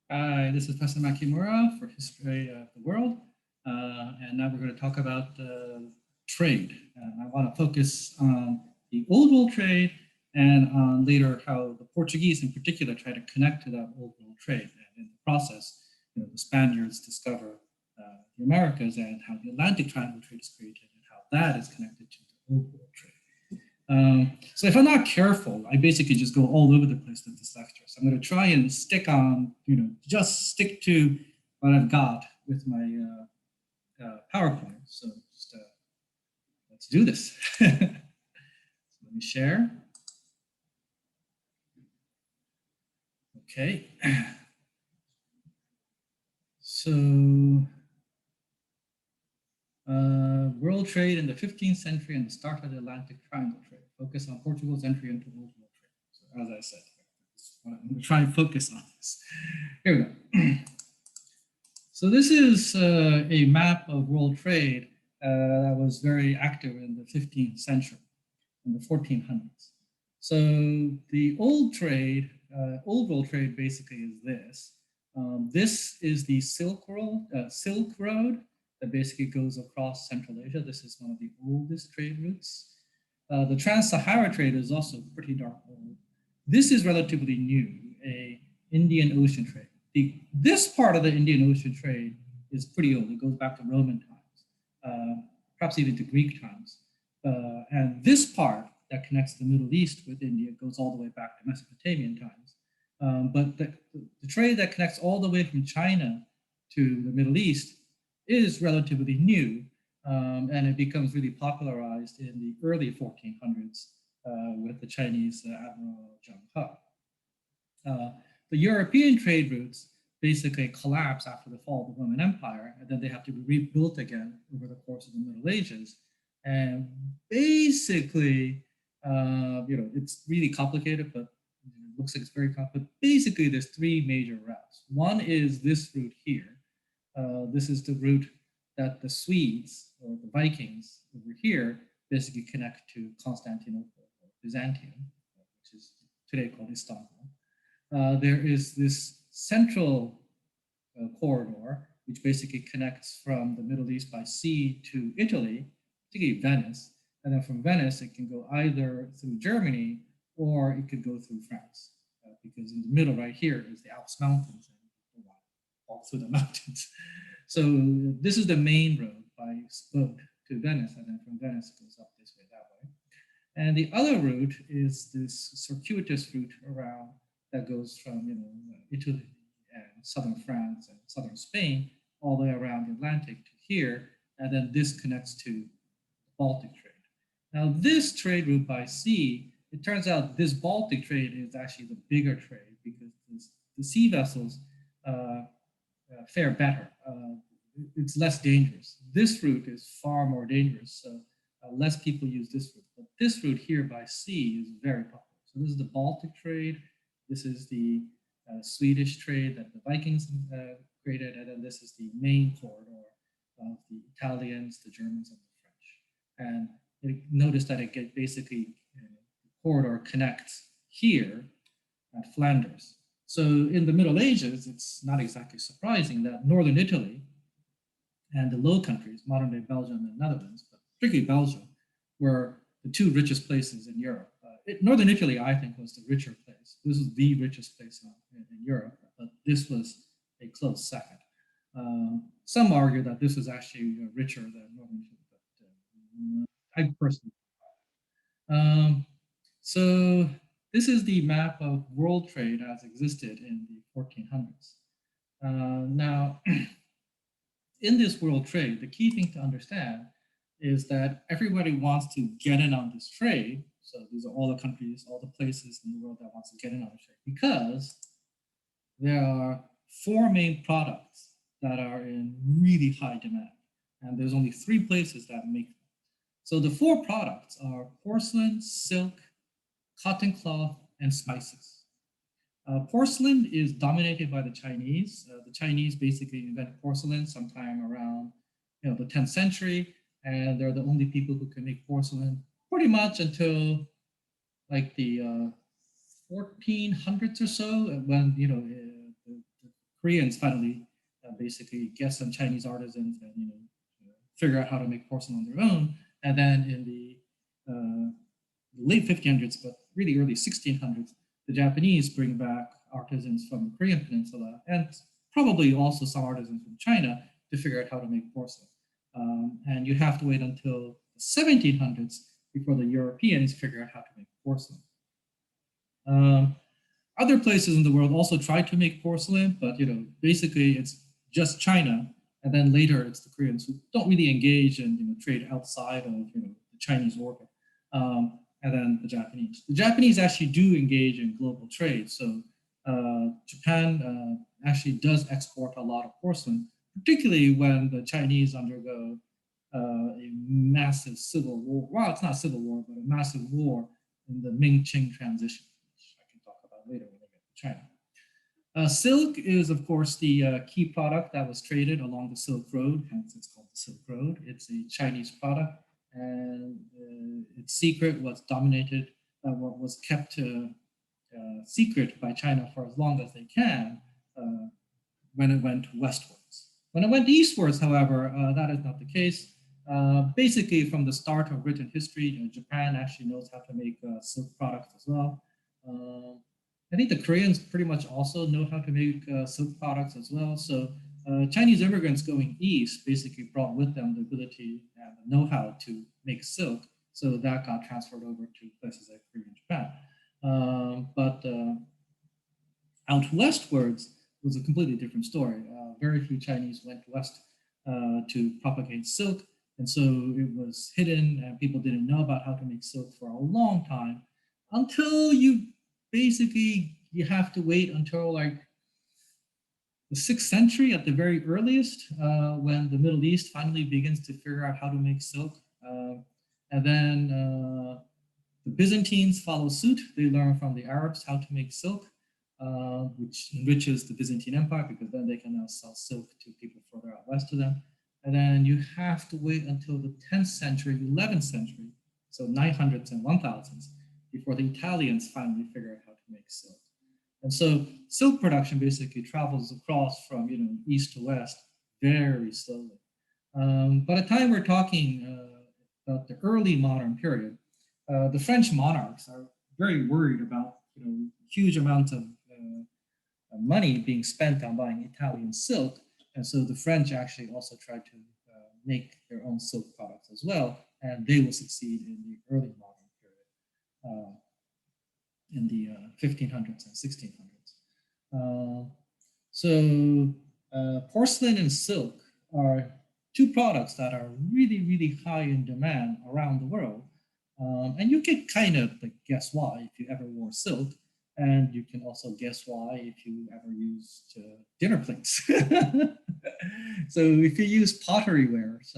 Hi, this is Professor Makimura for History of the World. And now we're going to talk about trade. I want to focus on the Old World trade and on later how the Portuguese in particular try to connect to that Old World trade. And in the process, the Spaniards discover the Americas and how the Atlantic Triangle trade is created and how that is connected to the Old World trade. So if I'm not careful, I basically just go all over the place with this lecture. So I'm going to try and stick on, just stick to what I've got with my PowerPoint. So just let's do this. So let me share. Okay. So world trade in the 15th century and the start of the Atlantic Triangle trade. Focus on Portugal's entry into Old World trade. So as I said, I'm going to try and focus on this. Here we go. So this is a map of world trade that was very active in the 15th century, in the 1400s. So the old trade, old world trade basically is this. This is the Silk Road that basically goes across Central Asia. This is one of the oldest trade routes. The Trans-Sahara trade is also pretty dark old. This is relatively new, a Indian Ocean trade. This part of the Indian Ocean trade is pretty old. It goes back to Roman times, perhaps even to Greek times. And this part that connects the Middle East with India goes all the way back to Mesopotamian times. But the trade that connects all the way from China to the Middle East is relatively new, and it becomes really popularized in the early 1400s with the Chinese Admiral Zheng He. The European trade routes basically collapse after the fall of the Roman Empire, and then they have to be rebuilt again over the course of the Middle Ages. And basically, it's really complicated, but it looks like it's very complicated. But basically, there's three major routes. One is this route here. This is the route that the Swedes or the Vikings over here basically connect to Constantinople or Byzantium, which is today called Istanbul. There is this central corridor, which basically connects from the Middle East by sea to Italy, particularly Venice. And then from Venice, it can go either through Germany or it could go through France, because in the middle right here is the Alps Mountains, and you walk through the mountains. So this is the main road by boat to Venice, and then from Venice it goes up this way, that way. And the other route is this circuitous route around that goes from Italy and southern France and southern Spain all the way around the Atlantic to here, and then this connects to the Baltic trade. Now, this trade route by sea, it turns out this Baltic trade is actually the bigger trade because the sea vessels fare better. It's less dangerous. This route is far more dangerous, so less people use this route. But this route here by sea is very popular. So this is the Baltic trade. This is the Swedish trade that the Vikings created, and then this is the main corridor of the Italians, the Germans, and the French. And notice that it basically the corridor connects here at Flanders. So in the Middle Ages, it's not exactly surprising that northern Italy and the Low Countries, modern day Belgium and Netherlands, but particularly Belgium, were the two richest places in Europe. Northern Italy, I think, was the richer place. This was the richest place in Europe, but this was a close second. Some argue that this was actually richer than Northern Italy, but I personally. Um, so this is the map of world trade as existed in the 1400s. Now, in this world trade, the key thing to understand is that everybody wants to get in on this trade. So these are all the countries, all the places in the world that wants to get in on the trade because there are four main products that are in really high demand. And there's only three places that make them. So the four products are porcelain, silk, cotton cloth, and spices. Porcelain is dominated by the Chinese. The Chinese basically invented porcelain sometime around the 10th century, and they're the only people who can make porcelain pretty much until like the 1400s or so, when the Koreans finally basically get some Chinese artisans and figure out how to make porcelain on their own. And then in the late 1500s, but really early 1600s, the Japanese bring back artisans from the Korean peninsula and probably also some artisans from China to figure out how to make porcelain. And you have to wait until the 1700s before the Europeans figure out how to make porcelain. Other places in the world also tried to make porcelain, but basically it's just China, and then later it's the Koreans who don't really engage in trade outside of the Chinese orbit, and then the Japanese. The Japanese actually do engage in global trade, so Japan actually does export a lot of porcelain, particularly when the Chinese undergo a massive civil war. Well, it's not a civil war, but a massive war in the Ming-Qing transition, which I can talk about later when I get to China. Silk is, of course, the key product that was traded along the Silk Road, hence it's called the Silk Road. It's a Chinese product, and its secret was dominated, what was kept secret by China for as long as they can when it went westwards. When it went eastwards, however, that is not the case. Basically, from the start of written history, Japan actually knows how to make silk products as well. I think the Koreans pretty much also know how to make silk products as well. So Chinese immigrants going east basically brought with them the ability and the know-how to make silk. So that got transferred over to places like Korea and Japan. But out westwards was a completely different story. Very few Chinese went west to propagate silk. And so it was hidden and people didn't know about how to make silk for a long time until you have to wait until like the 6th century at the very earliest, when the Middle East finally begins to figure out how to make silk. And then the Byzantines follow suit. They learn from the Arabs how to make silk, which enriches the Byzantine Empire because then they can now sell silk to people further out west to them. And then you have to wait until the 10th century, 11th century, so 900s and 1000s, before the Italians finally figure out how to make silk. And so silk production basically travels across from east to west very slowly. By the time we're talking about the early modern period, the French monarchs are very worried about huge amounts of money being spent on buying Italian silk. And so the French actually also tried to make their own silk products as well, and they will succeed in the early modern period, in the 1500s and 1600s. So porcelain and silk are two products that are really, really high in demand around the world. And you can kind of guess why if you ever wore silk. And you can also guess why if you ever used dinner plates. So if you use pottery wares,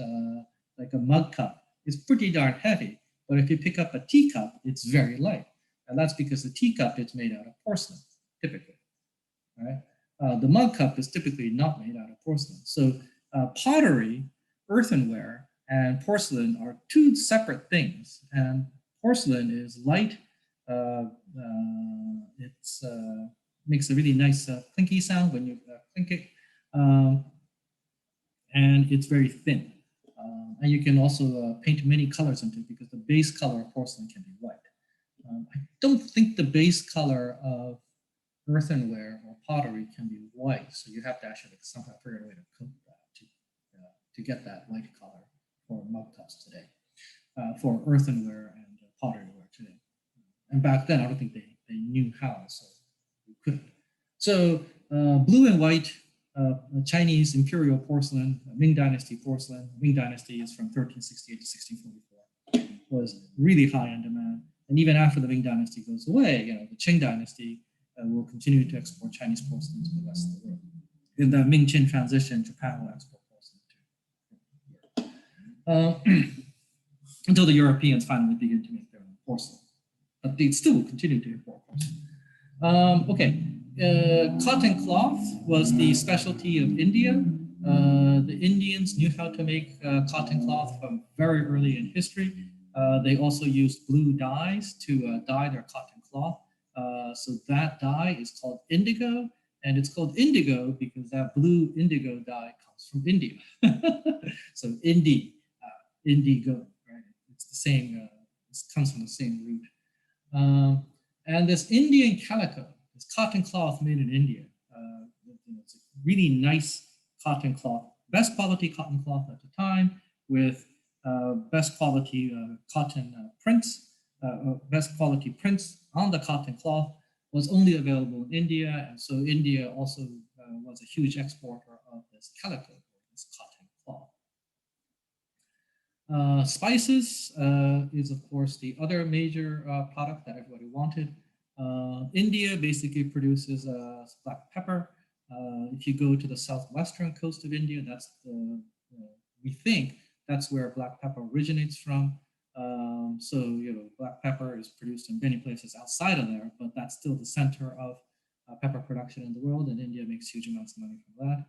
like a mug cup, it's pretty darn heavy. But if you pick up a teacup, it's very light. And that's because the teacup is made out of porcelain, typically. Right? The mug cup is typically not made out of porcelain. So pottery, earthenware, and porcelain are two separate things. And porcelain is light. It makes a really nice clinky sound when you clink it. And it's very thin. And you can also paint many colors into it because the base color of porcelain can be white. I don't think the base color of earthenware or pottery can be white. So you have to actually somehow figure out a way to coat that to get that white color for mug cups today, for earthenware and potteryware today. And back then, I don't think they knew how, so you couldn't. So blue and white Chinese imperial porcelain, Ming Dynasty porcelain. Ming Dynasty is from 1368 to 1644, was really high in demand. And even after the Ming Dynasty goes away, the Qing Dynasty will continue to export Chinese porcelain to the rest of the world. In the Ming-Qing transition, Japan will export porcelain too. Until the Europeans finally begin to make their own porcelain. But they still will continue to import porcelain. Cotton cloth was the specialty of India. The Indians knew how to make cotton cloth from very early in history. They also used blue dyes to dye their cotton cloth. So that dye is called indigo, And it's called indigo because that blue indigo dye comes from India. So indigo, right? It's the same, it comes from the same root. And this Indian calico, this cotton cloth made in India, it's a really nice cotton cloth, best quality cotton cloth at the time, with best quality cotton prints, best quality prints on the cotton cloth, was only available in India. And so India also was a huge exporter of this calico, this cotton cloth. Spices is, of course, the other major product that everybody wanted. India basically produces black pepper. If you go to the southwestern coast of India, that's we think that's where black pepper originates from. So, black pepper is produced in many places outside of there, but that's still the center of pepper production in the world, and India makes huge amounts of money from that.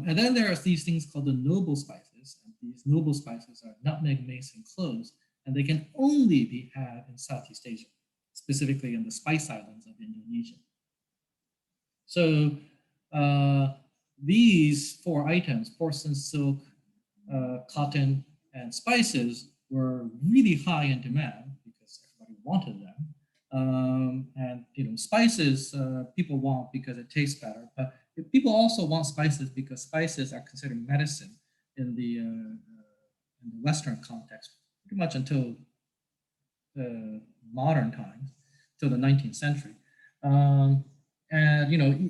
And then there are these things called the noble spices. And these noble spices are nutmeg, mace, and cloves, and they can only be had in Southeast Asia, specifically in the Spice Islands of Indonesia. So these four items, porcelain, silk, cotton, and spices, were really high in demand because everybody wanted them. And spices people want because it tastes better, but people also want spices because spices are considered medicine in the Western context, pretty much until modern times, till the 19th century. And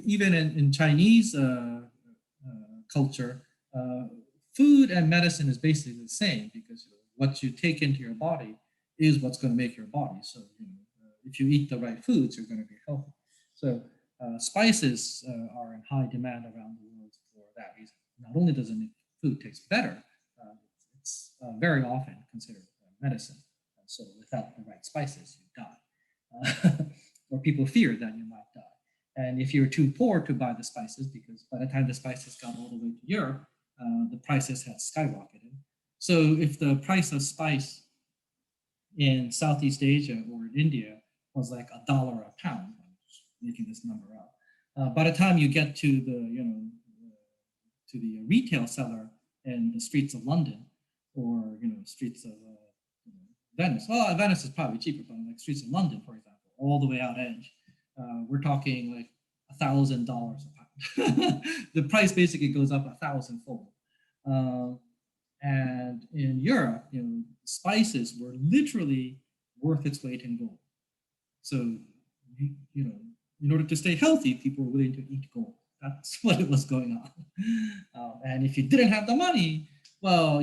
even in Chinese culture, food and medicine is basically the same because what you take into your body is what's going to make your body. So if you eat the right foods, you're going to be healthy. So spices are in high demand around the world for that reason. Not only does it make food taste better, it's very often considered medicine. So without the right spices, you die. Or people fear that you might die. And if you're too poor to buy the spices, because by the time the spices got all the way to Europe, the prices had skyrocketed. So if the price of spice in Southeast Asia or in India was like $1 a pound, I'm just making this number up, by the time you get to the to the retail seller in the streets of London or streets of Venice. Well, Venice is probably cheaper, but like streets of London, for example, all the way out edge, we're talking like $1,000 a pound. The price basically goes up 1,000-fold. And in Europe, spices were literally worth its weight in gold. So, in order to stay healthy, people were willing to eat gold. That's what it was going on. And if you didn't have the money, well,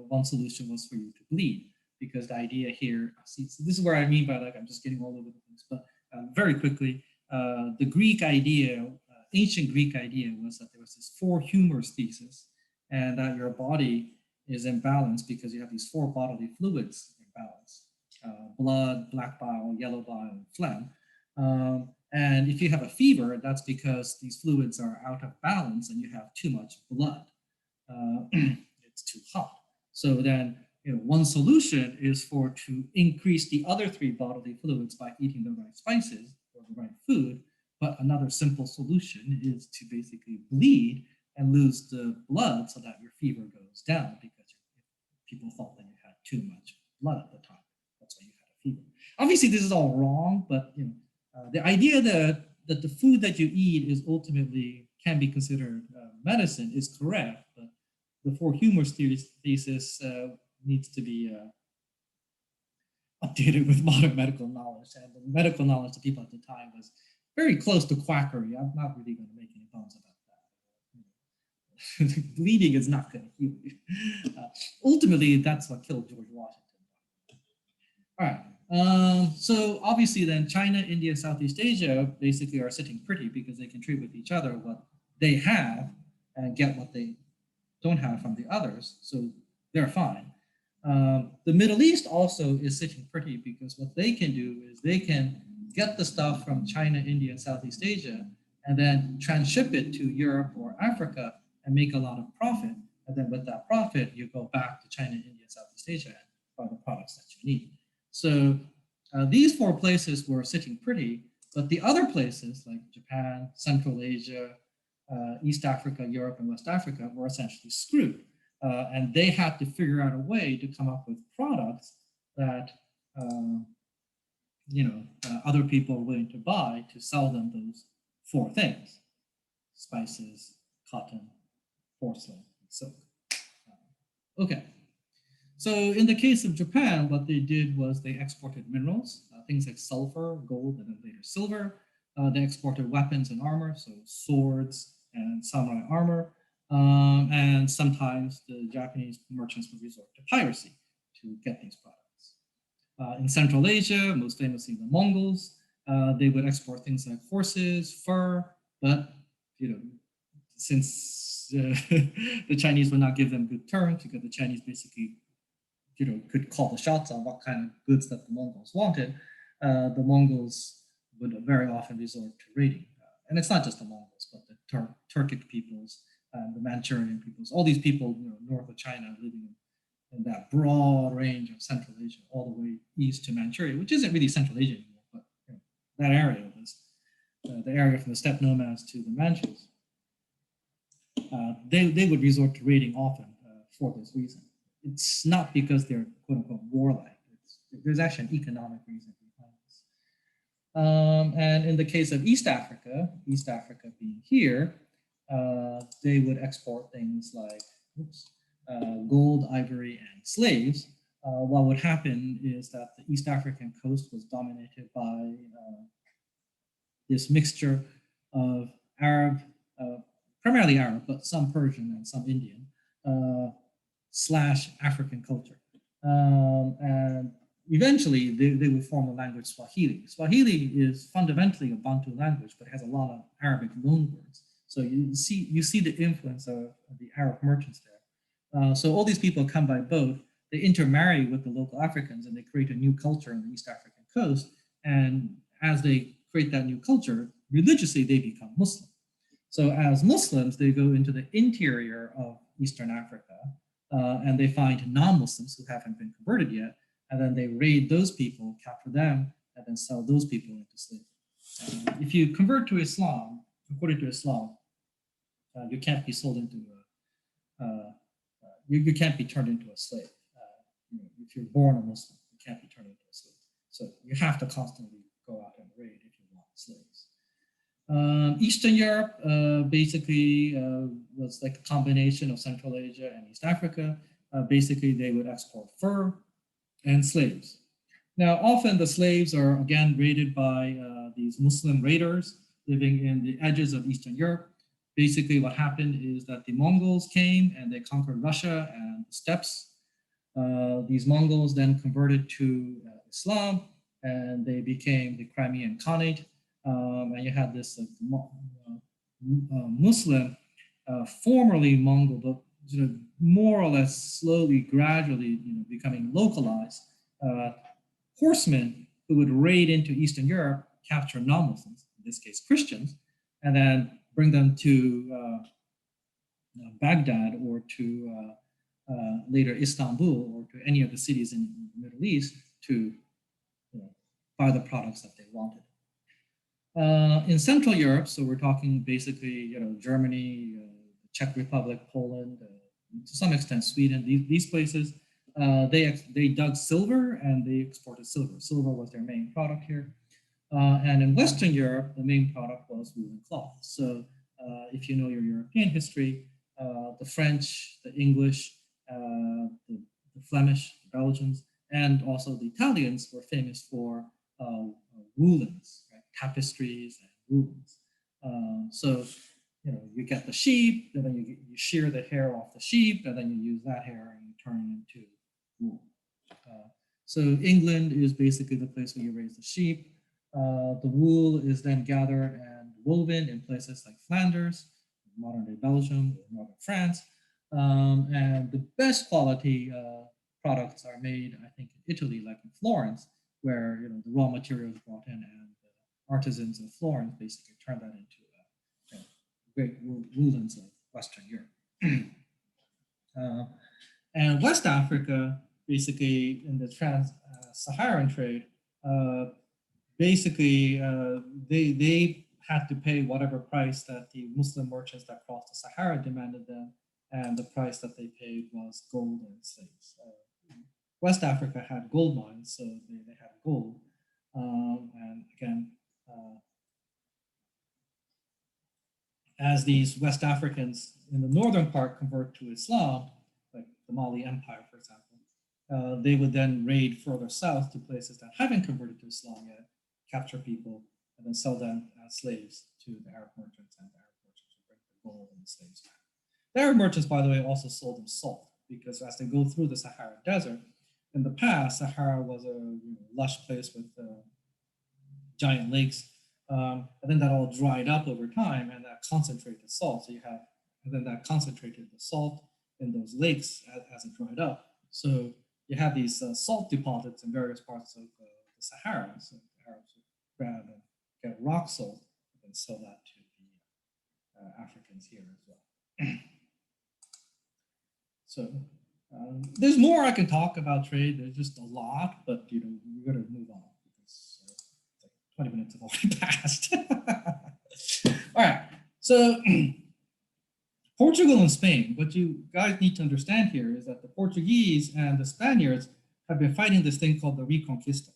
one solution was for you to bleed, because the idea here, see, so this is where I mean by like I'm just getting all over the place, but very quickly, the Greek idea, ancient Greek idea was that there was this four humors thesis, and that your body is in balance because you have these four bodily fluids in balance: blood, black bile, yellow bile, and phlegm. And if you have a fever, that's because these fluids are out of balance and you have too much blood. It's too hot. So then, one solution is to increase the other three bodily fluids by eating the right spices or the right food. But another simple solution is to basically bleed and lose the blood so that your fever goes down, because people thought that you had too much blood at the time. That's why you had a fever. Obviously, this is all wrong, but the idea that the food that you eat is ultimately can be considered medicine is correct, but the four humors thesis needs to be updated with modern medical knowledge. And the medical knowledge of people at the time was very close to quackery. I'm not really going to make any bones about that. Bleeding is not going to heal you. Ultimately, that's what killed George Washington. All right. So obviously then China, India, Southeast Asia basically are sitting pretty because they can trade with each other what they have and get what they don't have from the others. So they're fine. The Middle East also is sitting pretty because what they can do is they can get the stuff from China, India, and Southeast Asia and then transship it to Europe or Africa and make a lot of profit. And then with that profit, you go back to China, India, and Southeast Asia and buy the products that you need. So these four places were sitting pretty, But the other places like Japan, Central Asia, East Africa, Europe, and West Africa were essentially screwed. And they had to figure out a way to come up with products that other people are willing to buy to sell them those four things: spices, cotton, porcelain, and silk. Okay. So in the case of Japan, what they did was they exported minerals, things like sulfur, gold, and then later silver. They exported weapons and armor, so swords and samurai armor. And sometimes the Japanese merchants would resort to piracy to get these products. In Central Asia, most famously the Mongols, they would export things like horses, fur, but since the Chinese would not give them good terms, because the Chinese basically could call the shots on what kind of goods that the Mongols wanted, the Mongols would very often resort to raiding. And it's not just the Mongols, but the Turkic peoples, the Manchurian peoples, all these people north of China living in that broad range of Central Asia, all the way east to Manchuria, which isn't really Central Asia anymore, but that area was the area from the steppe nomads to the Manchus. They would resort to raiding often for this reason. It's not because they're quote unquote warlike. There's actually an economic reason behind this. And in the case of East Africa being here, they would export things like gold, ivory, and slaves. What would happen is that the East African coast was dominated by this mixture of Arab, primarily Arab, but some Persian and some Indian, / African culture. And eventually they would form the language Swahili. Swahili is fundamentally a Bantu language, but has a lot of Arabic loanwords. So you see the influence of the Arab merchants there. So all these people come by boat, they intermarry with the local Africans, and they create a new culture on the East African coast. And as they create that new culture, religiously they become Muslim. So as Muslims, they go into the interior of Eastern Africa, and they find non-Muslims who haven't been converted yet, and then they raid those people, capture them, and then sell those people into slavery. If you convert to Islam, according to Islam, you can't be sold into you can't be turned into a slave. If you're born a Muslim, you can't be turned into a slave. So you have to constantly go out and raid if you want slaves. Eastern Europe basically was like a combination of Central Asia and East Africa. Basically, they would export fur and slaves. Now, often the slaves are again raided by these Muslim raiders living in the edges of Eastern Europe. Basically, what happened is that the Mongols came and they conquered Russia and the steppes. These Mongols then converted to Islam, and they became the Crimean Khanate. And you had this Muslim, formerly Mongol, but more or less slowly, gradually, becoming localized horsemen who would raid into Eastern Europe, capture non-Muslims, in this case Christians, and then bring them to Baghdad or to later Istanbul or to any of the cities in the Middle East to buy the products that they wanted. In Central Europe, so we're talking basically, Germany, the Czech Republic, Poland, to some extent Sweden. These places, they dug silver and they exported silver. Silver was their main product here. And in Western Europe, the main product was wool and cloth. So if you know your European history, the French, the English, the Flemish, the Belgians, and also the Italians were famous for woolens, right? Tapestries and woolens. So you get the sheep, and then you shear the hair off the sheep, and then you use that hair and you turn it into wool. So England is basically the place where you raise the sheep. The wool is then gathered and woven in places like Flanders, modern day Belgium, or northern France. And the best quality products are made, I think, in Italy, like in Florence, where the raw materials brought in, and the artisans of Florence basically turned that into great woolens of Western Europe. And West Africa, basically in the trans-Saharan trade, basically they had to pay whatever price that the Muslim merchants that crossed the Sahara demanded them, and the price that they paid was gold and slaves. West Africa had gold mines, so they had gold. And again, as these West Africans in the northern part convert to Islam, like the Mali Empire, for example, they would then raid further south to places that haven't converted to Islam yet, capture people, and then sell them as slaves to the Arab merchants, and the Arab merchants would bring the gold and the slaves back. The Arab merchants, by the way, also sold them salt because as they go through the Sahara Desert, in the past, Sahara was a lush place with giant lakes, and then that all dried up over time, and that concentrated salt. So you have, and then that concentrated the salt in those lakes as it dried up. So you have these salt deposits in various parts of the Sahara. So the Arabs would grab and get rock salt and sell that to the Africans here as well. So there's more I can talk about trade. There's just a lot, but we're going to move on because like 20 minutes have already passed. All right. So Portugal and Spain, what you guys need to understand here is that the Portuguese and the Spaniards have been fighting this thing called the Reconquista.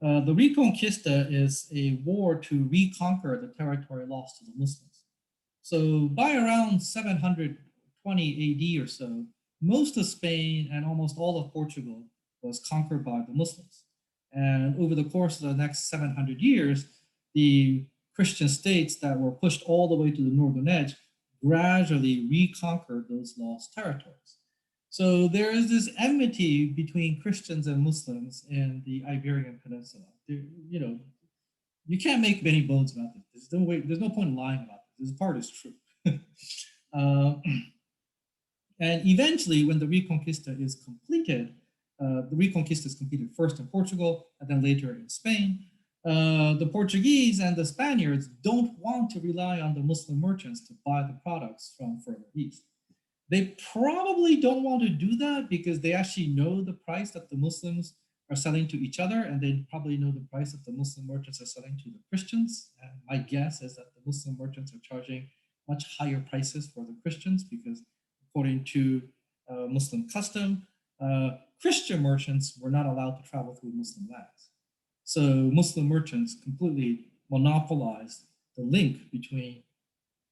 The Reconquista is a war to reconquer the territory lost to the Muslims. So by around 720 AD or so, most of Spain and almost all of Portugal was conquered by the Muslims. And over the course of the next 700 years, the Christian states that were pushed all the way to the northern edge gradually reconquered those lost territories. So there is this enmity between Christians and Muslims in the Iberian Peninsula. You can't make many bones about this. There's no point in lying about this. This part is true. And eventually, when the Reconquista is completed, the Reconquista is completed first in Portugal and then later in Spain. The Portuguese and the Spaniards don't want to rely on the Muslim merchants to buy the products from further east. They probably don't want to do that because they actually know the price that the Muslims are selling to each other, and they probably know the price that the Muslim merchants are selling to the Christians. And my guess is that the Muslim merchants are charging much higher prices for the Christians because according to Muslim custom, Christian merchants were not allowed to travel through Muslim lands. So Muslim merchants completely monopolized the link between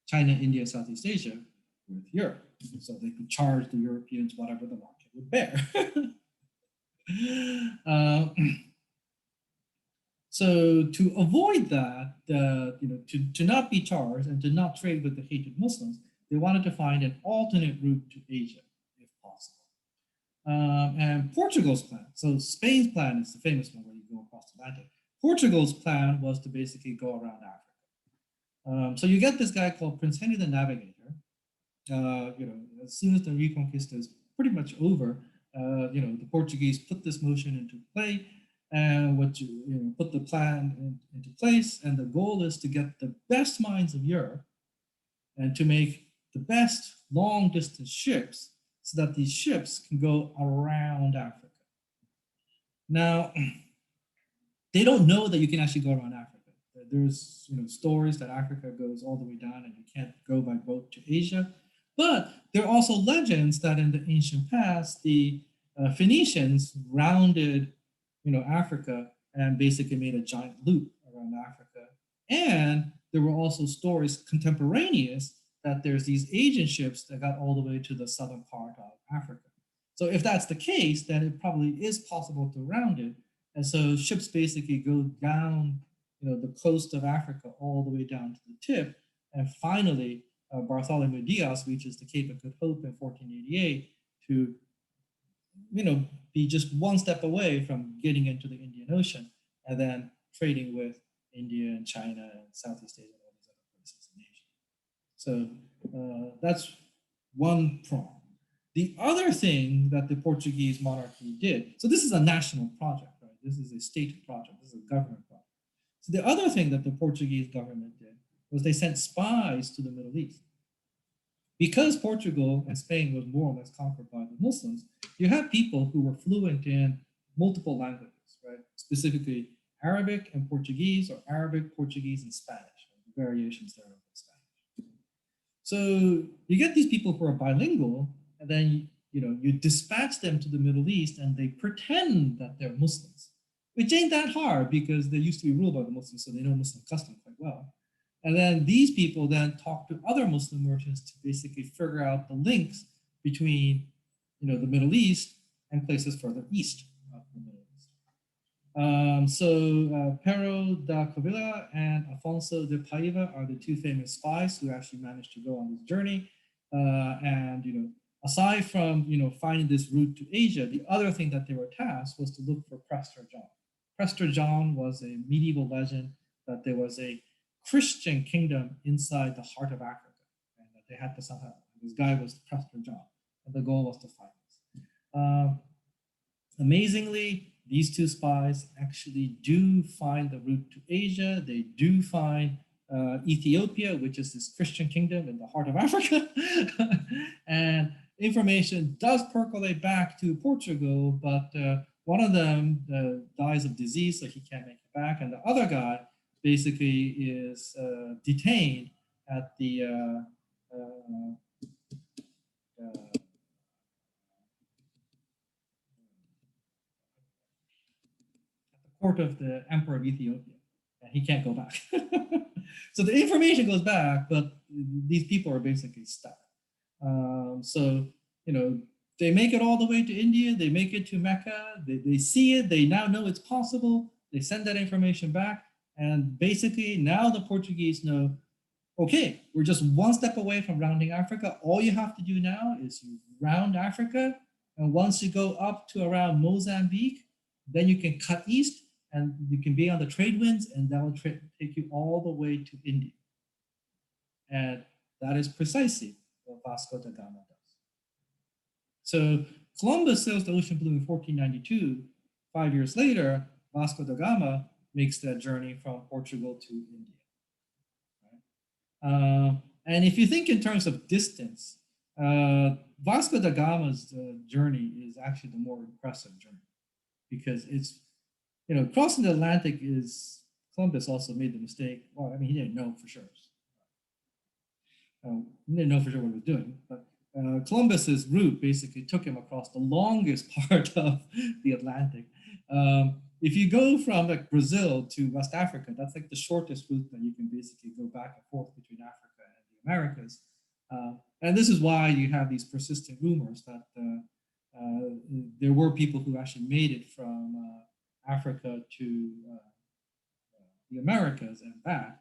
China, India, Southeast Asia with Europe. So they could charge the Europeans whatever the market would bear. So to avoid that, to not be charged and to not trade with the hated Muslims, they wanted to find an alternate route to Asia, if possible. And Portugal's plan, so Spain's plan is the famous one where you go across the Atlantic. Portugal's plan was to basically go around Africa. So you get this guy called Prince Henry the Navigator. As soon as the Reconquista is pretty much over, the Portuguese put this motion into play and put the plan into place. And the goal is to get the best minds of Europe and to make the best long distance ships so that these ships can go around Africa. Now, they don't know that you can actually go around Africa. There's stories that Africa goes all the way down and you can't go by boat to Asia. But there are also legends that in the ancient past, the Phoenicians rounded Africa and basically made a giant loop around Africa. And there were also stories contemporaneous that there's these Asian ships that got all the way to the southern part of Africa. So if that's the case, then it probably is possible to round it. And so ships basically go down, the coast of Africa all the way down to the tip. And finally, Bartholomew Diaz reaches the Cape of Good Hope in 1488 to, be just one step away from getting into the Indian Ocean and then trading with India and China and Southeast Asia and all these other places in Asia. So that's one prong. The other thing that the Portuguese monarchy did, so this is a national project, right? This is a state project, this is a government project. So the other thing that the Portuguese government did was they sent spies to the Middle East. Because Portugal and Spain was more or less conquered by the Muslims, you have people who were fluent in multiple languages, right? Specifically Arabic and Portuguese, or Arabic, Portuguese, and Spanish, variations there of Spanish. So you get these people who are bilingual, and then you dispatch them to the Middle East, and they pretend that they're Muslims, which ain't that hard because they used to be ruled by the Muslims, so they know Muslim custom quite well. And then these people then talk to other Muslim merchants to basically figure out the links between, the Middle East and places further east of the Middle East. Pero da Covilla and Afonso de Paiva are the two famous spies who actually managed to go on this journey. Aside from finding this route to Asia, the other thing that they were tasked was to look for Prester John. Prester John was a medieval legend that there was a Christian kingdom inside the heart of Africa, and that they had to somehow. This guy was Prester John, and the goal was to find this. Amazingly, these two spies actually do find the route to Asia. They do find Ethiopia, which is this Christian kingdom in the heart of Africa, and information does percolate back to Portugal, but one of them dies of disease, so he can't make it back, and the other guy basically is detained at the court of the Emperor of Ethiopia, and he can't go back. So the information goes back, but these people are basically stuck. They make it all the way to India, they make it to Mecca, they see it, they now know it's possible, they send that information back, and basically now the Portuguese know, okay, we're just one step away from rounding Africa. All you have to do now is you round Africa, and once you go up to around Mozambique, then you can cut east, and you can be on the trade winds, and that will take you all the way to India. And that is precisely what Vasco da Gama does. So Columbus sails the ocean blue in 1492. 5 years later, Vasco da Gama makes that journey from Portugal to India. Right? And if you think in terms of distance, Vasco da Gama's journey is actually the more impressive journey, because it's, crossing the Atlantic is, Columbus also made the mistake. Well, I mean, he didn't know for sure. He didn't know for sure what he was doing, but Columbus's route basically took him across the longest part of the Atlantic. If you go from like Brazil to West Africa, that's like the shortest route that you can basically go back and forth between Africa and the Americas. And this is why you have these persistent rumors that there were people who actually made it from Africa to the Americas and back.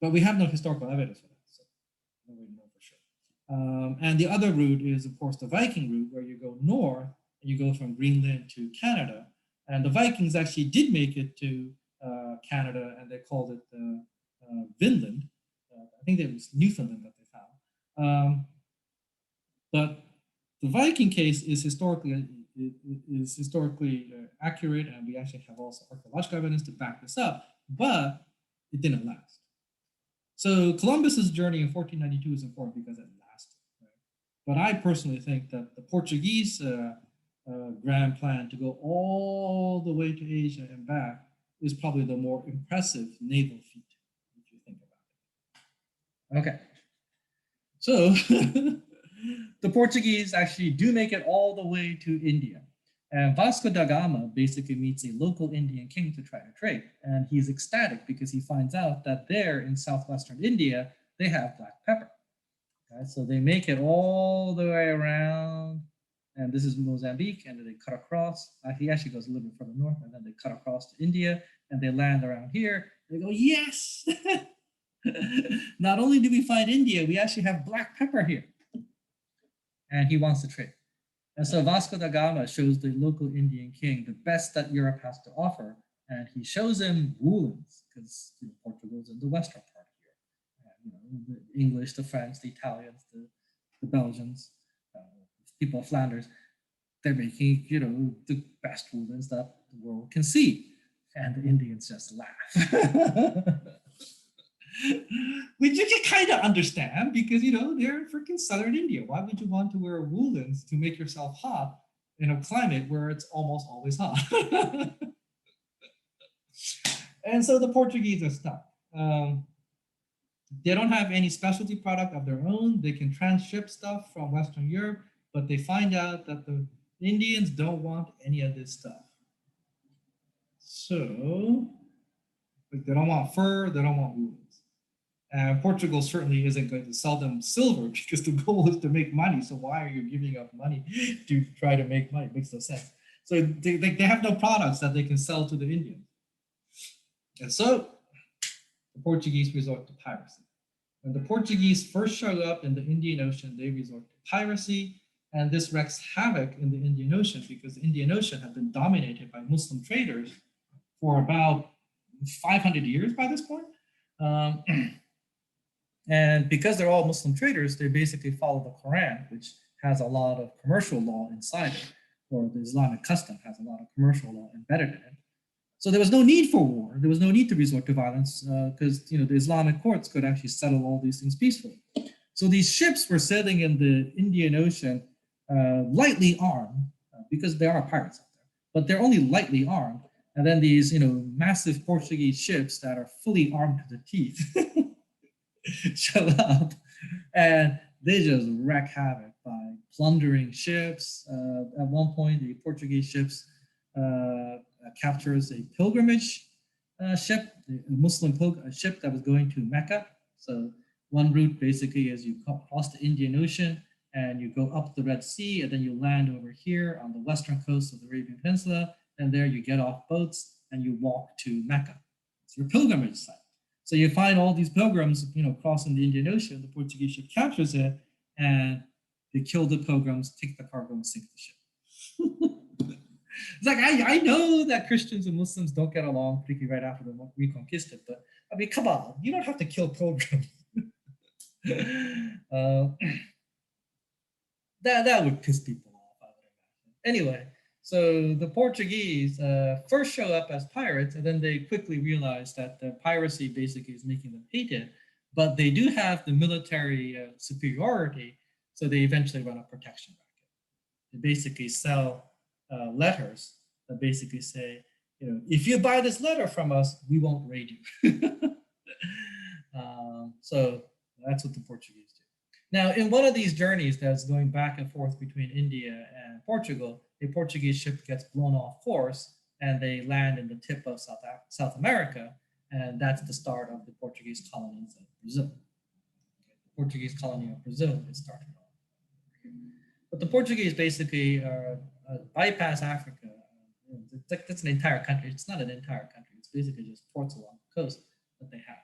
But we have no historical evidence for that, so nobody knows for sure. And the other route is, of course, the Viking route, where you go north and you go from Greenland to Canada. And the Vikings actually did make it to Canada, and they called it Vinland. I think it was Newfoundland that they found. But the Viking case is historically accurate, and we actually have also archaeological evidence to back this up, but it didn't last. So Columbus's journey in 1492 is important because it lasted. Right? But I personally think that the Portuguese grand plan to go all the way to Asia and back is probably the more impressive naval feat, if you think about it. Okay, so the Portuguese actually do make it all the way to India. And Vasco da Gama basically meets a local Indian king to try to trade. And he's ecstatic because he finds out that there in southwestern India, they have black pepper. Okay, so they make it all the way around. And this is Mozambique, and then they cut across. He actually goes a little bit further north, and then they cut across to India, and they land around here. They go, yes! Not only do we find India, we actually have black pepper here. And he wants to trade. And so Vasco da Gama shows the local Indian king the best that Europe has to offer, and he shows him woolens, because Portugal's in the western part here. The English, the French, the Italians, the Belgians, people of Flanders, they're making, the best woolens that the world can see. And the Indians just laugh. Which you can kind of understand because, they're freaking southern India. Why would you want to wear woolens to make yourself hot in a climate where it's almost always hot? And so the Portuguese are stuck. They don't have any specialty product of their own. They can transship stuff from Western Europe, but they find out that the Indians don't want any of this stuff. So like, they don't want fur, they don't want wool. And Portugal certainly isn't going to sell them silver because the goal is to make money. So why are you giving up money to try to make money? It makes no sense. So they have no products that they can sell to the Indians. And so the Portuguese resort to piracy. When the Portuguese first show up in the Indian Ocean, they resort to piracy. And this wreaks havoc in the Indian Ocean because the Indian Ocean had been dominated by Muslim traders for about 500 years by this point. And because they're all Muslim traders, they basically follow the Quran, which has a lot of commercial law inside it, or the Islamic custom has a lot of commercial law embedded in it. So there was no need for war. There was no need to resort to violence because the Islamic courts could actually settle all these things peacefully. So these ships were sailing in the Indian Ocean lightly armed because there are pirates out there, but they're only lightly armed. And then these massive Portuguese ships that are fully armed to the teeth show up and they just wreak havoc by plundering ships. At one point, the Portuguese ships captures a pilgrimage ship, a Muslim ship that was going to Mecca. So one route basically is you cross the Indian Ocean and you go up the Red Sea and then you land over here on the western coast of the Arabian Peninsula. And there you get off boats and you walk to Mecca. It's your pilgrimage site. So you find all these pilgrims, crossing the Indian Ocean. The Portuguese ship captures it, and they kill the pilgrims, take the cargo, and sink the ship. It's like I know that Christians and Muslims don't get along, particularly right after the Reconquista, but I mean, come on, you don't have to kill pilgrims. That would piss people off, I would imagine. Anyway. So the Portuguese first show up as pirates, and then they quickly realize that the piracy basically is making them hated, but they do have the military superiority, so they eventually run a protection racket. They basically sell letters that basically say, if you buy this letter from us, we won't raid you. So that's what the Portuguese do. Now, in one of these journeys that's going back and forth between India and Portugal, a Portuguese ship gets blown off course and they land in the tip of South America. And that's the start of the Portuguese colonies of Brazil. Okay, the Portuguese colony of Brazil is started off. But the Portuguese basically bypass Africa. That's an entire country. It's not an entire country. It's basically just ports along the coast that they have.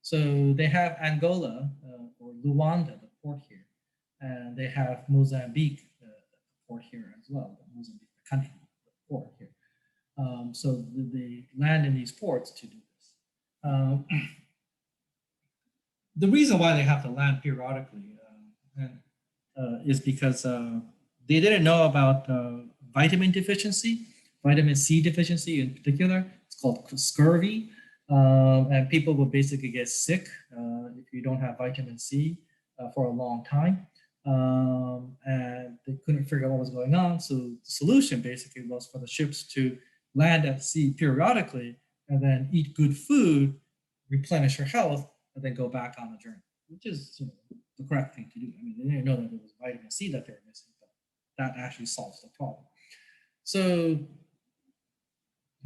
So they have Angola or Luanda, the port here, and they have Mozambique, the port here as well. Mozambique, the country, the port here. So they land in these ports to do this. The reason why they have to land periodically is because they didn't know about vitamin deficiency, vitamin C deficiency in particular. It's called scurvy. And people will basically get sick if you don't have vitamin C for a long time. And they couldn't figure out what was going on. So the solution basically was for the ships to land at sea periodically and then eat good food, replenish your health, and then go back on the journey, which is the correct thing to do. I mean, they didn't know that it was vitamin C that they were missing, but that actually solves the problem. So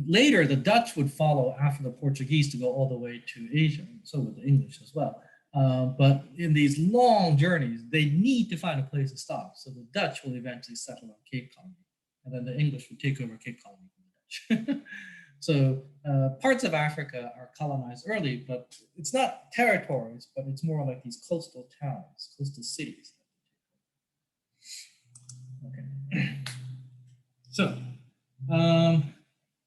later, the Dutch would follow after the Portuguese to go all the way to Asia, and so would the English as well. But in these long journeys, they need to find a place to stop. So the Dutch will eventually settle on Cape Colony, and then the English will take over Cape Colony from the Dutch. So parts of Africa are colonized early, but it's not territories, but it's more like these coastal towns, coastal cities. Okay. So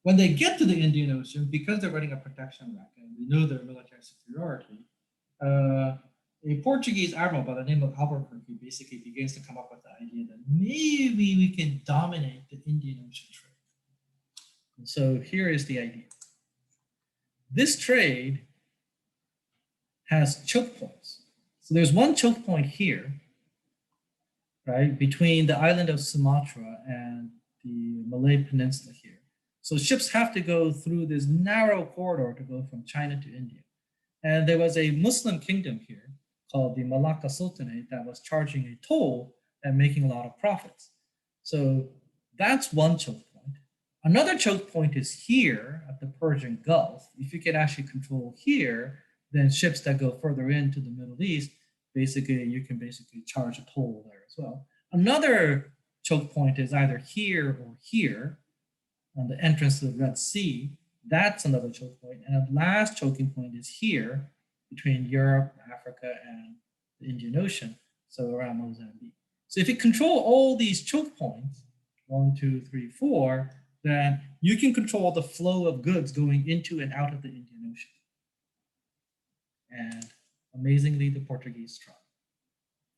when they get to the Indian Ocean, because they're running a protection racket, and we know their military superiority, a Portuguese admiral by the name of Albuquerque basically begins to come up with the idea that maybe we can dominate the Indian Ocean trade. And so here is the idea. This trade has choke points. So there's one choke point here, right, between the island of Sumatra and the Malay Peninsula here. So ships have to go through this narrow corridor to go from China to India. And there was a Muslim kingdom here called the Malacca Sultanate that was charging a toll and making a lot of profits. So that's one choke point. Another choke point is here at the Persian Gulf. If you can actually control here, then ships that go further into the Middle East, basically you can basically charge a toll there as well. Another choke point is either here or here on the entrance to the Red Sea. That's another choke point. And the last choking point is here between Europe, Africa, and the Indian Ocean, so around Mozambique. So if you control all these choke points, 1, 2, 3, 4, then you can control the flow of goods going into and out of the Indian Ocean. And amazingly, the Portuguese tried.